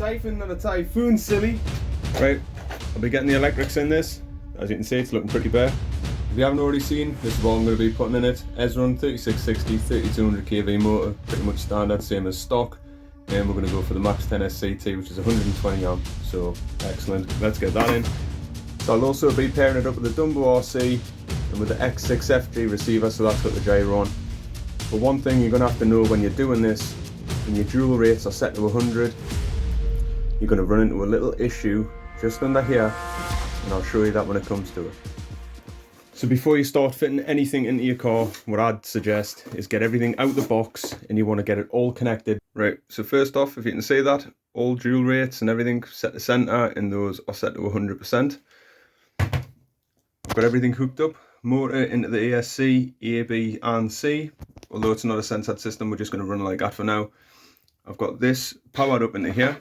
Typhon and a Typhoon, silly. Right, I'll be getting the electrics in this. As you can see, it's looking pretty bare. If you haven't already seen, this is what I'm going to be putting in it. Arrma 3660, 3200 kV motor, pretty much standard, same as stock. And we're going to go for the Max10 SCT, which is 120 amp, so excellent. Let's get that in. So I'll also be pairing it up with the DumboRc and with the X6FG receiver, so that's got the gyro on. But one thing you're going to have to know when you're doing this, when your dual rates are set to 100, you're going to run into a little issue just under here, and I'll show you that when it comes to it. So before you start fitting anything into your car, what I'd suggest is get everything out the box, and you want to get it all connected. Right, so first off, if you can see that, all dual rates and everything set to centre, and those are set to 100%. I've got everything hooked up, motor into the ESC, A, B and C. Although it's not a sensored system, we're just going to run like that for now. I've got this powered up into here,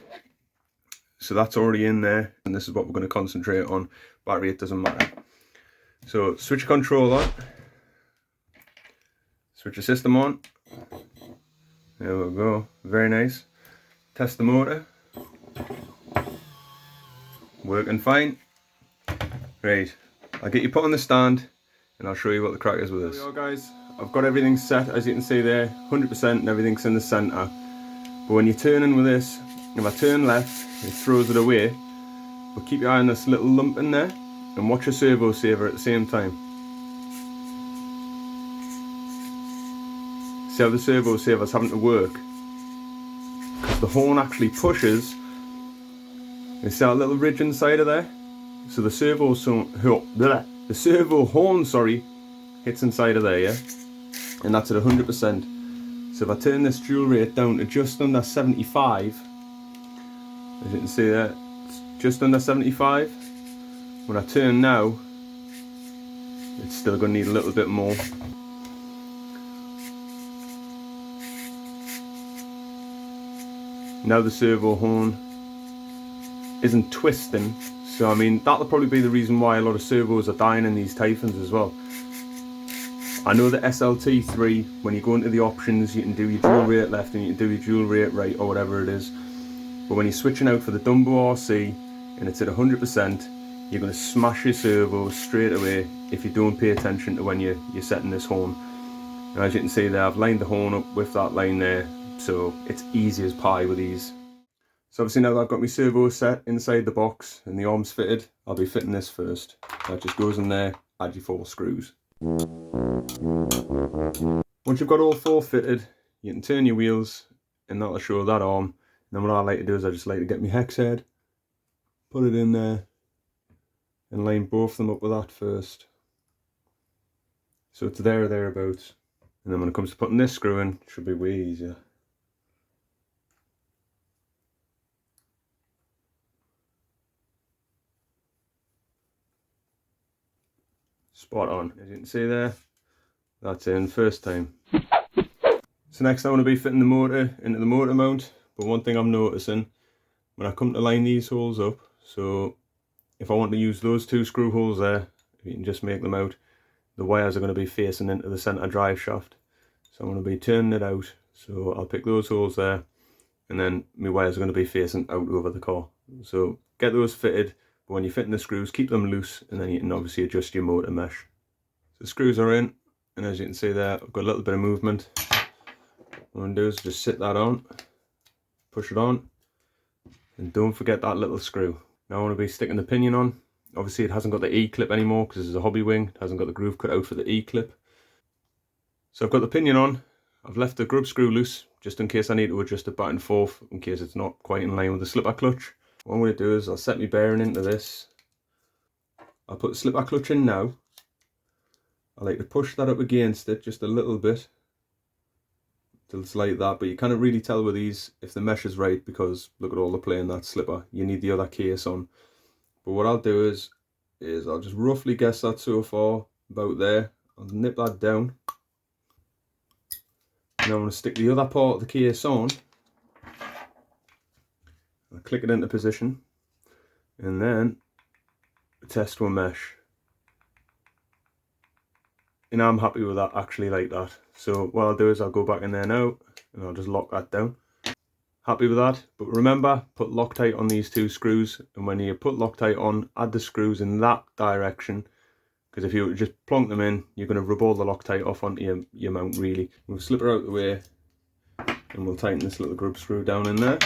so that's already in there, and this is what we're going to concentrate on. Battery, it doesn't matter. So switch your control on, switch your system on, there we go, very nice. Test the motor, working fine. Right, I'll get you put on the stand and I'll show you what the crack is with this. There we are, guys, I've got everything set, as you can see there, 100%, and everything's in the centre. But when you're turning with this, if I turn left, it throws it away, but keep your eye on this little lump in there, and watch your servo saver at the same time. See how the servo saver's having to work? Because the horn actually pushes. You see that little ridge inside of there? So the servo horn, sorry, hits inside of there, yeah? And that's at 100%. So if I turn this dual rate down to just under 75, as you can see there, it's just under 75. When I turn now, it's still going to need a little bit more. Now the servo horn isn't twisting, so I mean that'll probably be the reason why a lot of servos are dying in these Typhons as well. I know the SLT3, when you go into the options, you can do your dual rate left and you can do your dual rate right, or whatever it is. But when you're switching out for the DumboRc and it's at 100%, you're going to smash your servo straight away if you don't pay attention to when you're setting this horn. And as you can see there, I've lined the horn up with that line there, so it's easy as pie with these. So obviously now that I've got my servo set inside the box and the arms fitted, I'll be fitting this first. That just goes in there, add your 4 screws. Once you've got all 4 fitted, you can turn your wheels and that'll show that arm. And then what I like to do is I just like to get my hex head, put it in there, and line both of them up with that first. So it's there or thereabouts. And then when it comes to putting this screw in, it should be way easier. Spot on. As you can see there, that's in first time. So next I want to be fitting the motor into the motor mount. But one thing I'm noticing, when I come to line these holes up, so if I want to use those 2 screw holes there, if you can just make them out, the wires are going to be facing into the centre drive shaft. So I'm going to be turning it out, so I'll pick those holes there, and then my wires are going to be facing out over the car. So get those fitted, but when you're fitting the screws, keep them loose, and then you can obviously adjust your motor mesh. So the screws are in, and as you can see there, I've got a little bit of movement. What I'm going to do is just sit that on, push it on, and don't forget that little screw. Now I want to be sticking the pinion on. Obviously it hasn't got the E-clip anymore because it's a Hobbywing. It hasn't got the groove cut out for the E-clip. So I've got the pinion on. I've left the grub screw loose just in case I need to adjust it back and forth, in case it's not quite in line with the slipper clutch. What I'm going to do is I'll set my bearing into this. I'll put the slipper clutch in now. I like to push that up against it just a little bit till it's like that, but you can't really tell with these if the mesh is right because look at all the play in that slipper. You need the other case on. But what I'll do is I'll just roughly guess that so far about there. I'll nip that down. And I'm going to stick the other part of the case on. I'll click it into position. And then test will mesh. And I'm happy with that, actually like that. So what I'll do is I'll go back in there now and I'll just lock that down. Happy with that. But remember, put Loctite on these 2 screws, and when you put Loctite on, add the screws in that direction, because if you just plonk them in, you're going to rub all the Loctite off onto your mount really. We'll slip her out the way, and we'll tighten this little grub screw down in there.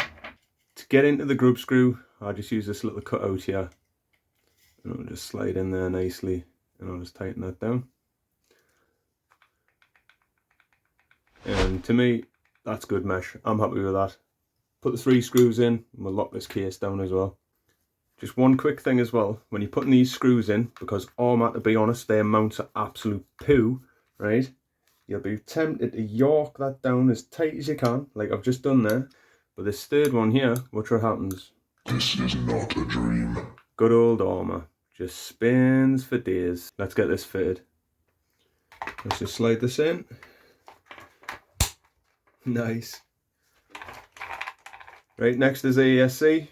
To get into the grub screw, I just use this little cutout here, and it'll just slide in there nicely, and I'll just tighten that down. And to me, that's good mesh. I'm happy with that. Put the 3 screws in, and we'll lock this case down as well. Just one quick thing as well, when you're putting these screws in, because Arrma, to be honest, their mounts are absolute poo, right? You'll be tempted to york that down as tight as you can, like I've just done there. But this 3rd one here, watch what happens. This is not a dream. Good old Arrma. Just spins for days. Let's get this fitted. Let's just slide this in. Nice. Right, next is the ESC.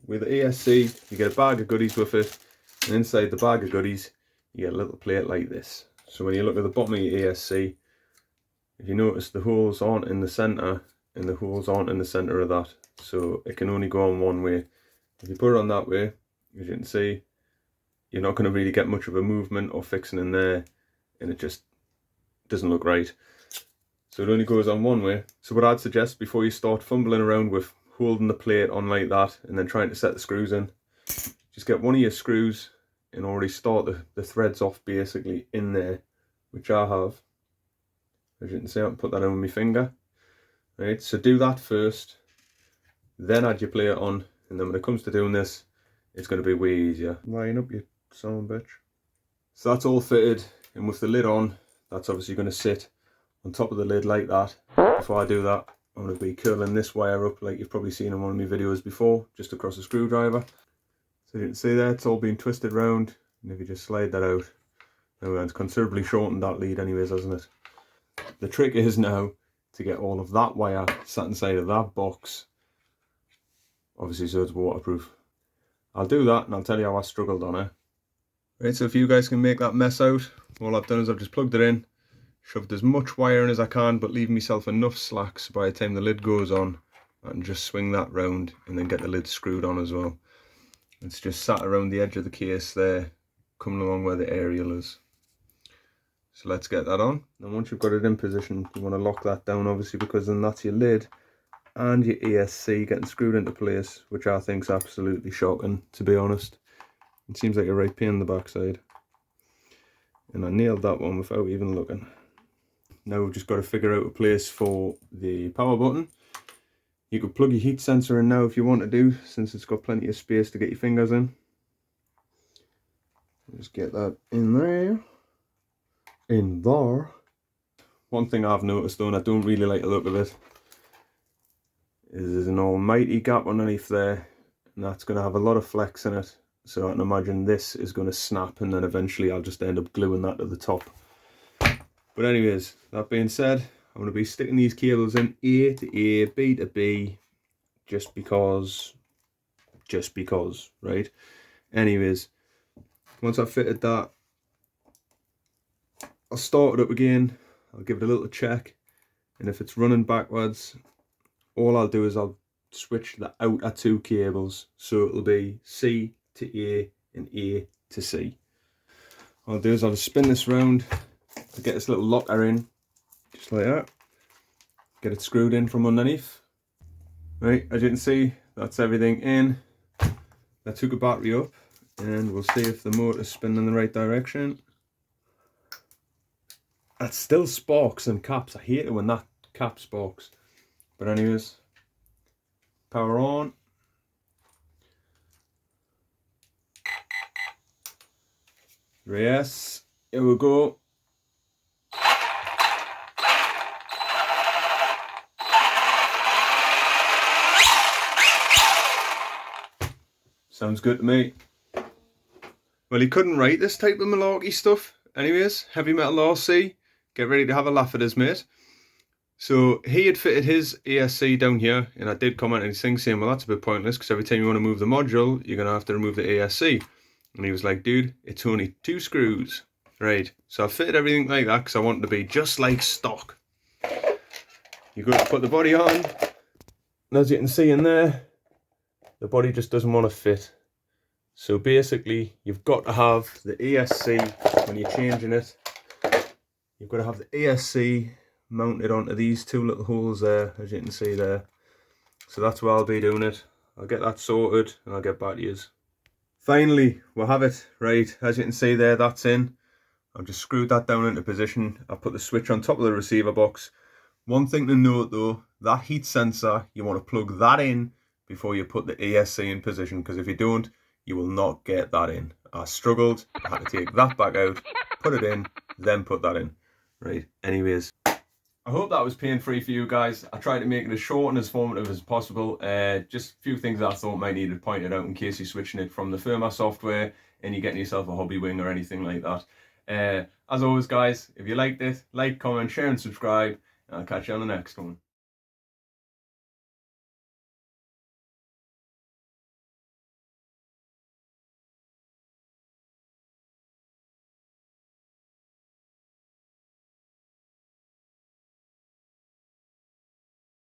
With the ESC, you get a bag of goodies with it, and inside the bag of goodies, you get a little plate like this. So when you look at the bottom of your ESC, if you notice, the holes aren't in the centre, and the holes aren't in the centre of that. So it can only go on one way. If you put it on that way, as you can see, you're not going to really get much of a movement or fixing in there, and it just doesn't look right. So it only goes on one way. So what I'd suggest, before you start fumbling around with holding the plate on like that and then trying to set the screws in, just get one of your screws and already start the threads off basically in there, which I have. As you can see, I can put that on with my finger. Right, so do that first, then add your plate on, and then when it comes to doing this, it's going to be way easier. Line up, you son of a bitch. So that's all fitted, and with the lid on, that's obviously going to sit on top of the lid like that. Before I do that, I'm going to be curling this wire up like you've probably seen in one of my videos before, just across a screwdriver. So you can see there, it's all been twisted round, and if you just slide that out, now it's considerably shortened that lead anyways, hasn't it? The trick is now to get all of that wire sat inside of that box, obviously so it's waterproof. I'll do that and I'll tell you how I struggled on it. Right, so if you guys can make that mess out, all I've done is I've just plugged it in, shoved as much wire in as I can, but leave myself enough slack so by the time the lid goes on, I can just swing that round and then get the lid screwed on as well. It's just sat around the edge of the case there, coming along where the aerial is. So let's get that on. And once you've got it in position, you want to lock that down obviously, because then that's your lid and your ESC getting screwed into place, which I think is absolutely shocking, to be honest. It seems like a right pain in the backside. And I nailed that one without even looking. Now we've just got to figure out a place for the power button. You could plug your heat sensor in now if you want to do, since it's got plenty of space to get your fingers in. Just get that in there. In there. One thing I've noticed though, and I don't really like the look of it, is there's an almighty gap underneath there, and that's going to have a lot of flex in it. So I can imagine this is going to snap, and then eventually I'll just end up gluing that to the top. But anyways, that being said, I'm going to be sticking these cables in A to A, B to B, just because, right? Anyways, once I've fitted that, I'll start it up again, I'll give it a little check, and if it's running backwards, all I'll do is I'll switch the outer 2 cables, so it'll be C to A and A to C. What I'll do is I'll just spin this round to get this little locker in, just like that. Get it screwed in from underneath. Right, as you can see, that's everything in. I took a battery up, and we'll see if the motor's spinning in the right direction. That still sparks and caps. I hate it when that cap sparks. But anyways, power on. Yes, here we go. Sounds good to me. Well, he couldn't write this type of malarkey stuff. Anyways, Heavy Metal RC, get ready to have a laugh at us, mate. So he had fitted his ESC down here, and I did comment on his thing saying, well, that's a bit pointless, because every time you want to move the module, you're going to have to remove the ESC. And he was like, dude, it's only 2 screws. Right, so I fitted everything like that, because I wanted to be just like stock. You go to put the body on, And as you can see in there, the body just doesn't want to fit. So basically, you've got to have the ESC when you're changing it. You've got to have the ESC mounted onto these two little holes there, as you can see there. So that's where I'll be doing it. I'll get that sorted and I'll get back to you. Finally, we'll have it. Right, as you can see there, that's in. I've just screwed that down into position. I've put the switch on top of the receiver box. One thing to note though, that heat sensor, you want to plug that in before you put the ESC in position, because if you don't, you will not get that in. I struggled, I had to take that back out, put it in, then put that in. Right, anyways. I hope that was pain-free for you guys. I tried to make it as short and as formative as possible. Just a few things that I thought might need pointed out in case you're switching it from the firmware software and you're getting yourself a Hobbywing or anything like that. As always guys, if you liked it, like, comment, share and subscribe, and I'll catch you on the next one.